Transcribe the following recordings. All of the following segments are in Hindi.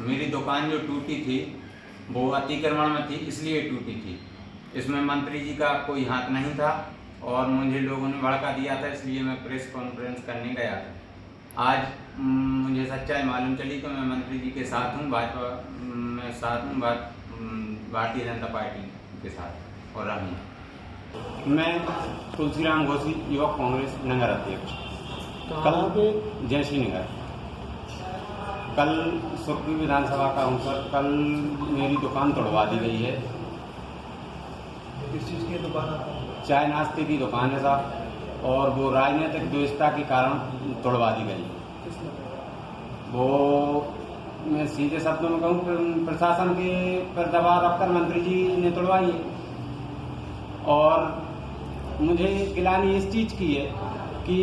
मेरी दुकान जो टूटी थी वो अतिक्रमण में थी, इसलिए टूटी थी। इसमें मंत्री जी का कोई हाथ नहीं था और मुझे लोगों ने भड़का दिया था, इसलिए मैं प्रेस कॉन्फ्रेंस करने गया था। आज मुझे सच्चाई मालूम चली तो मैं मंत्री जी के साथ हूँ, भाजपा में साथ हूँ, भारतीय जनता पार्टी के साथ और रही। मैं तुलसीराम घोषी, युवक कांग्रेस नगर अध्यक्ष। कल जयश्री नगर, कल सुरखी विधानसभा का अवसर, कल मेरी दुकान तोड़वा दी गई है। किस चीज़ की दुकान है? चाय नाश्ते की दुकान है साहब, और वो राजनीतिक द्वेषता के कारण तोड़वा दी गई। वो मैं सीधे शब्दों में कहूँ, प्रशासन के पर दबाव रखकर मंत्री जी ने तोड़वाई है। और मुझे गिलानी इस चीज़ की है कि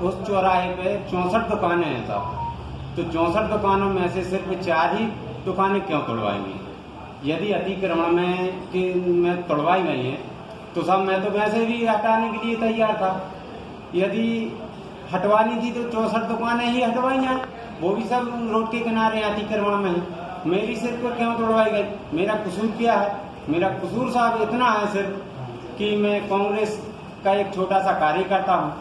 उस चौराहे पे 64 दुकानें हैं साहब, तो 64 दुकानों में से सिर्फ 4 ही दुकानें क्यों तोड़वाएंगी? यदि अतिक्रमण में तोड़वाई गई हैं तो सब मैं तो वैसे भी हटाने के लिए तैयार था। यदि हटवानी थी तो 64 दुकानें ही हटवाई जाए, वो भी सब रोड के किनारे अतिक्रमण में है। मेरी सिर्फ को क्यों तोड़वाई गई? मेरा कसूर क्या है? मेरा कसूर साहब इतना है सिर्फ कि मैं कांग्रेस का एक छोटा सा कार्यकर्ता हूँ।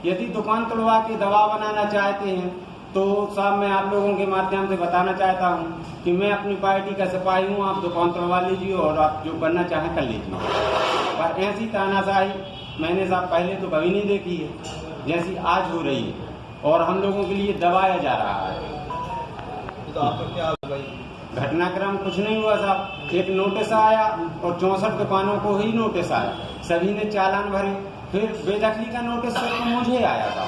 यदि दुकान तोड़वा के दबाव बनाना चाहते हैं तो साहब मैं आप लोगों के माध्यम से बताना चाहता हूँ कि मैं अपनी पार्टी का सिपाही हूँ। आप दुकान तोड़वा लीजिए और आप जो करना चाहें कर लीजिए, पर ऐसी तानाशाही मैंने साहब पहले तो कभी नहीं देखी है जैसी आज हो रही है, और हम लोगों के लिए दबाया जा रहा है। तो आपका क्या भाई? घटनाक्रम कुछ नहीं हुआ साहब, एक नोटिस आया और 64 दुकानों को ही नोटिस आया, सभी ने चालान भरे। फिर बेदखली का नोटिस सिर्फ मुझे आया था,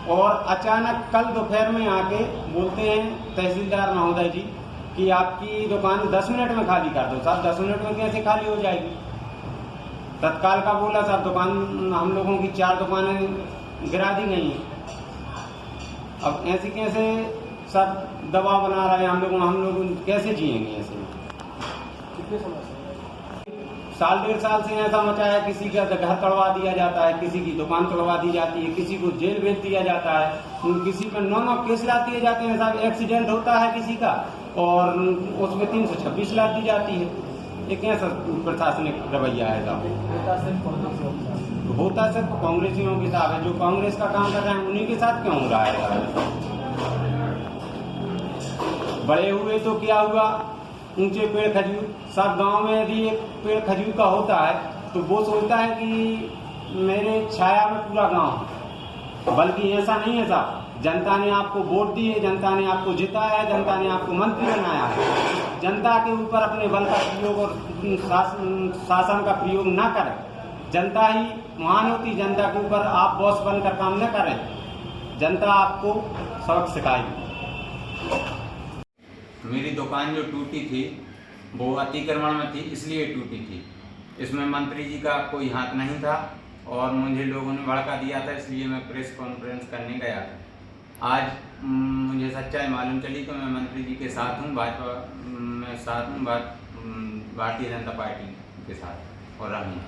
और अचानक कल दोपहर में आके बोलते हैं तहसीलदार महोदय जी कि आपकी दुकान 10 मिनट में खाली कर दो। साहब 10 मिनट में कैसे खाली हो जाएगी? तत्काल का बोला साहब दुकान, हम लोगों की 4 दुकानें गिरा दी गई हैं। अब ऐसे कैसे सब दबाव बना रहे हैं हम लोग कैसे जिएंगे ऐसे? कितने समय से? साल 1.5 साल से ऐसा मचा है, किसी का घर तोड़वा दिया जाता है, किसी की दुकान तोड़वा दी जाती है, किसी को जेल भेज दिया जाता है, किसी पर 9 केस ला दिए जाते हैं साहब। एक्सीडेंट होता है किसी का और उसमें 326 ला दी जाती है। ये कैसा प्रशासनिक रवैया है साहब? होता सिर्फ कांग्रेसियों के साथ है, जो कांग्रेस का काम कर रहे हैं उन्हीं के साथ क्यों हो रहा है? बड़े हुए तो क्या हुआ, ऊंचे पेड़ खजूर, सब गांव में यदि एक पेड़ खजूर का होता है तो वो सोचता है कि मेरे छाया में पूरा गांव है, बल्कि ऐसा नहीं है साहब। जनता ने आपको वोट दी है, जनता ने आपको जिताया है, जनता ने आपको मंत्री बनाया है। जनता के ऊपर अपने बल का प्रयोग और शासन का प्रयोग ना करें। जनता ही महान होती, जनता के ऊपर आप बॉस बनकर काम न करें, जनता आपको सबक सिखाएगी। मेरी दुकान जो टूटी थी वो अतिक्रमण में थी, इसलिए टूटी थी। इसमें मंत्री जी का कोई हाथ नहीं था और मुझे लोगों ने भड़का दिया था, इसलिए मैं प्रेस कॉन्फ्रेंस करने गया था। आज मुझे सच्चाई मालूम चली तो मैं मंत्री जी के साथ हूँ, भाजपा में साथ हूँ, भारतीय जनता पार्टी के साथ और रही।